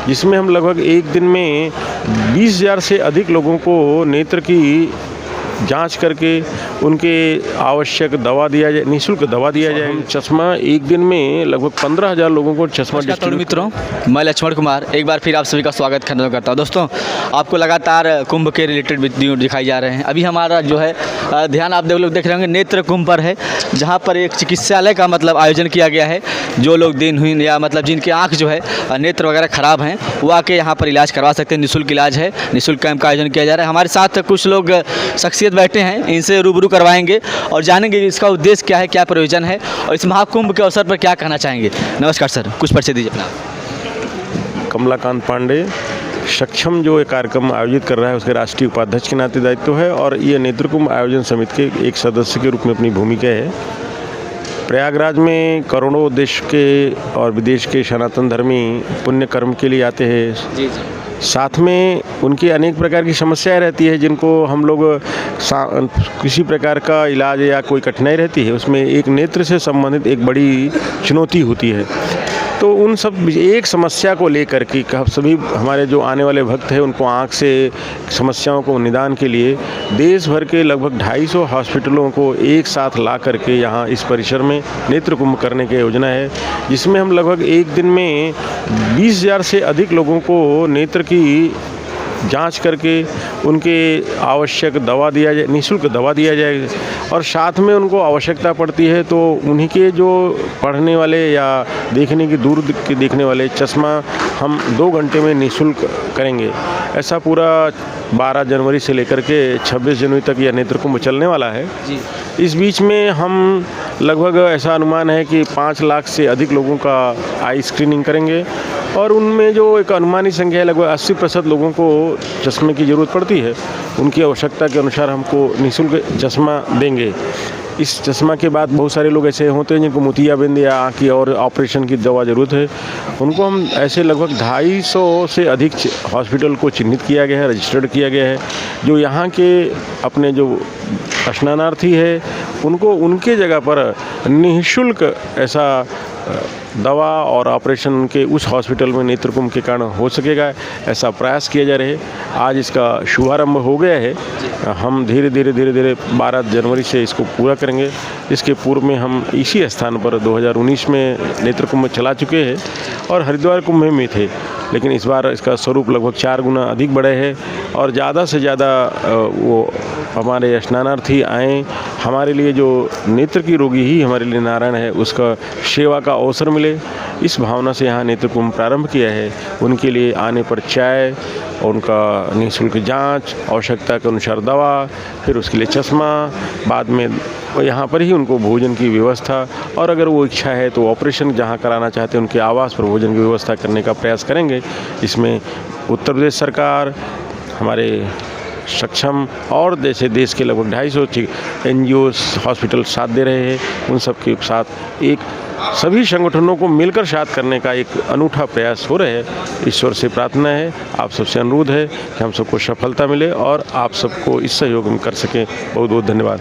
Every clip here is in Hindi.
जिसमें हम लगभग एक दिन में 20,000 से अधिक लोगों को नेत्र की जांच करके उनके आवश्यक दवा दिया जाए, निःशुल्क दवा दिया जाए। चश्मा एक दिन में लगभग 15,000 लोगों को चश्मा डिस्ट्रीब्यूट। मित्रों, मैं लक्ष्मण कुमार एक बार फिर आप सभी का स्वागत करता हूं। दोस्तों, आपको लगातार कुंभ के रिलेटेड वीडियो दिखाई जा रहे हैं। अभी हमारा जो है ध्यान आप लोग देख रहे होंगे नेत्र कुंभ पर है, जहाँ पर एक चिकित्सालय का मतलब आयोजन किया गया है। जो लोग दिनहीन या मतलब जिनके आँख जो है नेत्र वगैरह ख़राब हैं, वो आके यहाँ पर इलाज करवा सकते हैं। निःशुल्क इलाज है, निःशुल्क कैंप का आयोजन किया जा रहा है। हमारे साथ कुछ लोग शख्सियत बैठे हैं, इनसे रूबरू करवाएंगे और जानेंगे इसका उद्देश्य क्या है, क्या प्रयोजन है और इस महाकुंभ के अवसर पर क्या कहना चाहेंगे। नमस्कार सर, कुछ परिचय दीजिए अपना। कमलाकांत पांडे, सक्षम जो एक कार्यक्रम आयोजित कर रहा है उसके राष्ट्रीय उपाध्यक्ष के नाते दायित्व है और ये नेत्र कुंभ आयोजन समिति के एक सदस्य के रूप में अपनी भूमिका है। प्रयागराज में करोड़ों देश के और विदेश के सनातन धर्मी पुण्य कर्म के लिए आते हैं। जी। साथ में उनकी अनेक प्रकार की समस्याएं रहती है जिनको हम लोग किसी प्रकार का इलाज या कोई कठिनाई रहती है, उसमें एक नेत्र से संबंधित एक बड़ी चुनौती होती है। तो उन सब एक समस्या को लेकर के सभी हमारे जो आने वाले भक्त हैं उनको आँख से समस्याओं को निदान के लिए देश भर के लगभग 250 हॉस्पिटलों को एक साथ ला करके यहाँ इस परिसर में नेत्र कुंभ करने की योजना है, जिसमें हम लगभग एक दिन में 20,000 से अधिक लोगों को नेत्र की जांच करके उनके आवश्यक दवा दिया जाए, निःशुल्क दवा दिया जाए और साथ में उनको आवश्यकता पड़ती है तो उन्हीं के जो पढ़ने वाले या देखने की दूर के देखने वाले चश्मा हम 2 घंटे में निःशुल्क करेंगे। ऐसा पूरा 12 जनवरी से लेकर के 26 जनवरी तक यह नेत्र कुंभ चलने वाला है जी। इस बीच में हम लगभग ऐसा अनुमान है कि 5 लाख से अधिक लोगों का आई स्क्रीनिंग करेंगे और उनमें जो एक अनुमानित संख्या है लगभग 80% लोगों को चश्मे की ज़रूरत पड़ती है। उनकी आवश्यकता के अनुसार हमको निःशुल्क चश्मा देंगे। इस चश्मा के बाद बहुत सारे लोग ऐसे होते हैं जिनको मोतियाबिंद या आँख की और ऑपरेशन की दवा ज़रूरत है, उनको हम ऐसे लगभग 250 से अधिक हॉस्पिटल को चिन्हित किया गया है, रजिस्टर्ड किया गया है। जो यहाँ के अपने जो स्नानार्थी है उनको उनके जगह पर निःशुल्क ऐसा दवा और ऑपरेशन उनके उस हॉस्पिटल में नेत्र कुंभ के कारण हो सकेगा, ऐसा प्रयास किया जा रहा है। आज इसका शुभारंभ हो गया है। हम धीरे धीरे 12 जनवरी से इसको पूरा करेंगे। इसके पूर्व में हम इसी स्थान पर 2019 में नेत्र कुंभ चला चुके हैं और हरिद्वार कुंभ में थे, लेकिन इस बार इसका स्वरूप लगभग 4 गुना अधिक बढ़े है और ज़्यादा से ज़्यादा वो हमारे स्नानार्थी आएँ, हमारे लिए जो नेत्र की रोगी ही हमारे लिए नारायण है उसका सेवा का अवसर मिले, इस भावना से यहाँ नेत्र कुंभ प्रारंभ किया है। उनके लिए आने पर चाय, उनका निःशुल्क जांच, आवश्यकता के अनुसार दवा, फिर उसके लिए चश्मा, बाद में यहाँ पर ही उनको भोजन की व्यवस्था और अगर वो इच्छा है तो ऑपरेशन जहाँ कराना चाहते हैं उनके आवास पर भोजन की व्यवस्था करने का प्रयास करेंगे। इसमें उत्तर प्रदेश सरकार, हमारे सक्षम और जैसे देश के लगभग 250 NGO हॉस्पिटल साथ दे रहे हैं, उन सब के साथ एक सभी संगठनों को मिलकर साथ करने का एक अनूठा प्रयास हो रहा है। ईश्वर से प्रार्थना है, आप सबसे अनुरोध है कि हम सबको सफलता मिले और आप सबको इस सहयोग में कर सकें। बहुत बहुत धन्यवाद।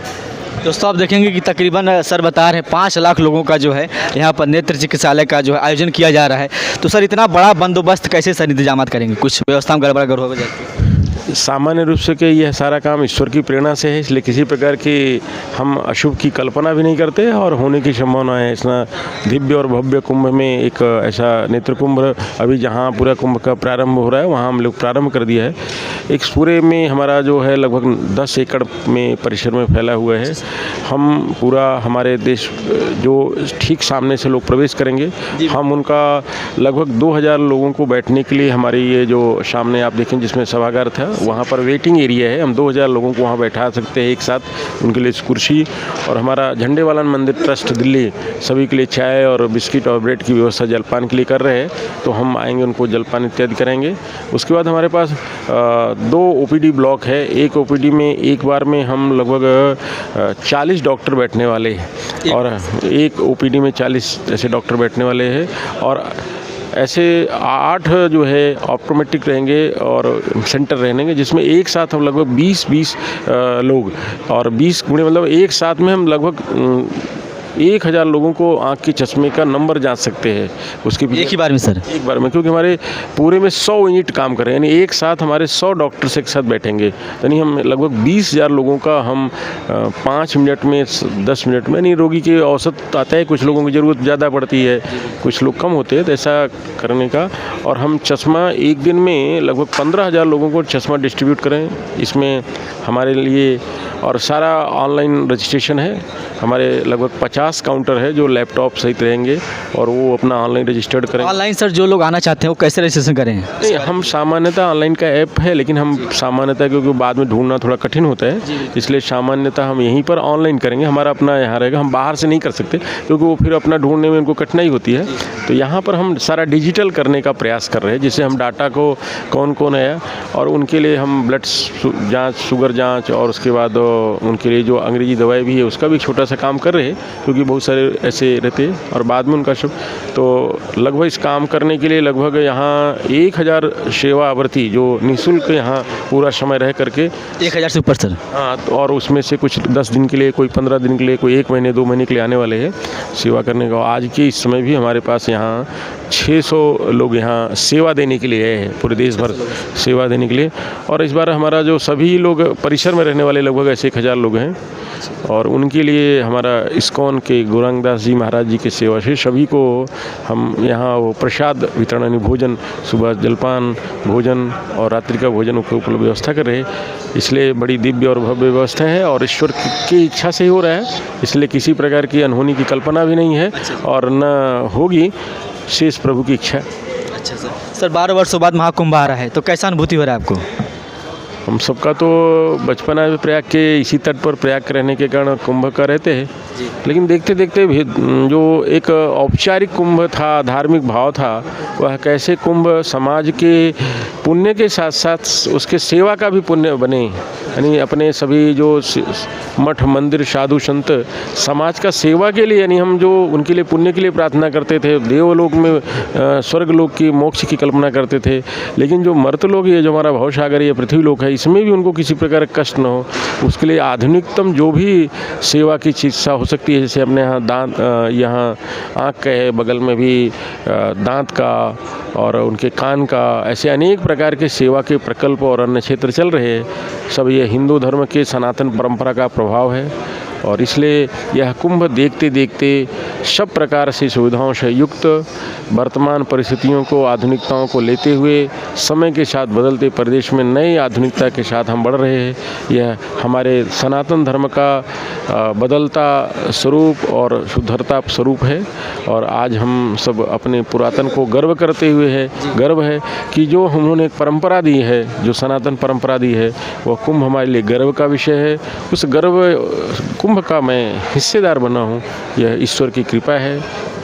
दोस्तों, आप देखेंगे कि तकरीबन सर बता रहे हैं 5 लाख लोगों का जो है यहाँ पर नेत्र चिकित्सालय का जो है आयोजन किया जा रहा है। तो सर इतना बड़ा बंदोबस्त कैसे सर इंतजाम करेंगे? कुछ व्यवस्था में गड़बड़ हो जाती है? सामान्य रूप से कि यह सारा काम ईश्वर की प्रेरणा से है, इसलिए किसी प्रकार की हम अशुभ की कल्पना भी नहीं करते और होने की संभावना है। इसना दिव्य और भव्य कुंभ में एक ऐसा नेत्र कुंभ अभी जहाँ पूरा कुंभ का प्रारंभ हो रहा है वहाँ हम लोग प्रारंभ कर दिया है। एक पूरे में हमारा जो है लगभग 10 एकड़ में परिसर में फैला हुआ है। हम पूरा हमारे देश जो ठीक सामने से लोग प्रवेश करेंगे, हम उनका लगभग 2000 लोगों को बैठने के लिए हमारी ये जो सामने आप देखें जिसमें सभागार था वहाँ पर वेटिंग एरिया है। हम 2000 लोगों को वहाँ बैठा सकते हैं एक साथ, उनके लिए कुर्सी और हमारा झंडे वालन मंदिर ट्रस्ट दिल्ली सभी के लिए चाय और बिस्किट और ब्रेड की व्यवस्था जलपान के लिए कर रहे हैं, तो हम आएंगे उनको जलपान इत्यादि कराएंगे। उसके बाद हमारे पास 2 OPD ब्लॉक है। एक OPD में एक बार में हम लगभग 40 डॉक्टर बैठने वाले हैं और एक OPD में 40 ऐसे डॉक्टर बैठने वाले हैं और ऐसे 8 जो है ऑप्टोमेट्रिक रहेंगे और सेंटर रहेंगे, जिसमें एक साथ हम लगभग 20 लोग और 20 मतलब एक साथ में हम लगभग 1000 लोगों को आँख के चश्मे का नंबर जांच सकते हैं उसके एक ही बार में सर? एक बार में, क्योंकि हमारे पूरे में 100 यूनिट काम कर रहे हैं, यानी एक साथ हमारे 100 डॉक्टर्स एक साथ बैठेंगे, यानी हम लगभग 20,000 लोगों का हम 5 मिनट में 10 मिनट में, यानी रोगी के औसत आता है, कुछ लोगों की ज़रूरत ज़्यादा पड़ती है, कुछ लोग कम होते हैं, तो ऐसा करने का। और हम चश्मा एक दिन में लगभग 15,000 लोगों को चश्मा डिस्ट्रीब्यूट करें, इसमें हमारे लिए और सारा ऑनलाइन रजिस्ट्रेशन है। हमारे लगभग 50 काउंटर है जो लैपटॉप सहित रहेंगे और वो अपना ऑनलाइन रजिस्टर्ड करें। ऑनलाइन सर जो लोग आना चाहते हैं वो कैसे रजिस्ट्रेशन करें? नहीं, हम सामान्यतः ऑनलाइन का ऐप है, लेकिन हम सामान्यतः क्योंकि बाद में ढूंढना थोड़ा कठिन होता है, इसलिए सामान्यतः हम यहीं पर ऑनलाइन करेंगे, हमारा अपना यहाँ रहेगा, हम बाहर से नहीं कर सकते क्योंकि वो फिर अपना ढूंढने में उनको कठिनाई होती है। तो यहाँ पर हम सारा डिजिटल करने का प्रयास कर रहे हैं, जिससे हम डाटा को कौन कौन है और उनके लिए हम ब्लड जाँच, शुगर जाँच और उसके बाद उनके लिए जो अंग्रेजी दवाई भी है उसका भी छोटा सा काम कर रहे हैं, क्योंकि बहुत सारे ऐसे रहते हैं और बाद में उनका सब। तो लगभग इस काम करने के लिए लगभग यहाँ 1000 सेवावर्ती जो निःशुल्क यहाँ पूरा समय रह करके 1000 से ऊपर सर? हाँ, तो और उसमें से कुछ 10 दिन के लिए, कोई 15 दिन के लिए, कोई 1 महीने 2 महीने के लिए आने वाले हैं सेवा करने का। आज के इस समय भी हमारे पास यहाँ 600 लोग यहाँ सेवा देने के लिए आए हैं, पूरे देश भर सेवा देने के लिए। और इस बार हमारा जो सभी लोग परिसर में रहने वाले लगभग ऐसे 1000 लोग हैं और उनके लिए हमारा इस्कॉन के गौरांगदास जी महाराज जी के सेवा से सभी को हम यहाँ वो प्रसाद वितरण, यानी भोजन, सुबह जलपान भोजन और रात्रि का भोजन की उपलब्ध व्यवस्था कर रहे हैं। इसलिए बड़ी दिव्य और भव्य व्यवस्था है और ईश्वर की इच्छा से ही हो रहा है, इसलिए किसी प्रकार की अनहोनी की कल्पना भी नहीं है और न होगी, शेष प्रभु की इच्छा। अच्छा सर 12 वर्षों बाद महाकुंभ आ रहा है, तो कैसा अनुभूति हो रहा है आपको? हम सबका तो बचपना में प्रयाग के इसी तट पर प्रयाग रहने के कारण कुंभ का रहते हैं, लेकिन देखते देखते भी जो एक औपचारिक कुंभ था, धार्मिक भाव था, वह कैसे कुंभ समाज के पुण्य के साथ साथ उसके सेवा का भी पुण्य बने, यानी अपने सभी जो मठ मंदिर साधु संत समाज का सेवा के लिए, यानी हम जो उनके लिए पुण्य के लिए प्रार्थना करते थे, देवलोक में स्वर्ग लोक की मोक्ष की कल्पना करते थे, लेकिन जो मर्त लोग, ये जो हमारा भवसागर ये पृथ्वी लोक है, इसमें भी उनको किसी प्रकार का कष्ट न हो, उसके लिए आधुनिकतम जो भी सेवा की चिकित्सा हो सकती है, जैसे अपने यहाँ दांत, यहाँ आँख का है, बगल में भी दांत का और उनके कान का, ऐसे अनेक प्रकार के सेवा के प्रकल्प और अन्य क्षेत्र चल रहे हैं। सब ये हिंदू धर्म के सनातन परंपरा का प्रभाव है और इसलिए यह कुंभ देखते देखते सब प्रकार से सुविधाओं से युक्त वर्तमान परिस्थितियों को, आधुनिकताओं को लेते हुए समय के साथ बदलते परिवेश में नई आधुनिकता के साथ हम बढ़ रहे हैं। यह हमारे सनातन धर्म का बदलता स्वरूप और शुद्धता स्वरूप है और आज हम सब अपने पुरातन को गर्व करते हुए गर्व है कि जो उन्होंने एक परंपरा दी है, जो सनातन परंपरा दी है, वह कुंभ हमारे लिए गर्व का विषय है। उस गर्व कुंभ का मैं हिस्सेदार बना हूँ, यह ईश्वर की कृपा है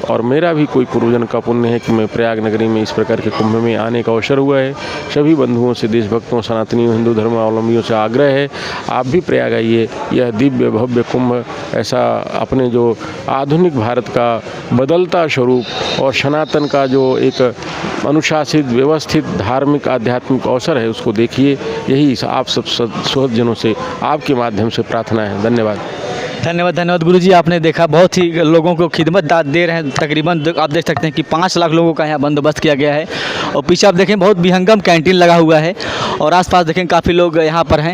और मेरा भी कोई पूर्वजन का पुण्य है कि मैं प्रयाग नगरी में इस प्रकार के कुंभ में आने का अवसर हुआ है। सभी बंधुओं से, देशभक्तों, सनातनियों, हिंदू धर्मावलंबियों से आग्रह है, आप भी प्रयाग आइए। यह दिव्य भव्य कुंभ ऐसा अपने जो आधुनिक भारत का बदलता स्वरूप और सनातन का जो एक अनुशासित, व्यवस्थित, धार्मिक, आध्यात्मिक अवसर है, उसको देखिए। यही आप सब सुहृदजनों से आपके माध्यम से प्रार्थना है। धन्यवाद। धन्यवाद गुरुजी, आपने देखा बहुत ही लोगों को खिदमत दे रहे हैं। तकरीबन आप देख सकते हैं कि 5 लाख लोगों का यहाँ बंदोबस्त किया गया है और पीछे आप देखें बहुत विहंगम कैंटीन लगा हुआ है और आसपास देखें काफ़ी लोग यहाँ पर हैं।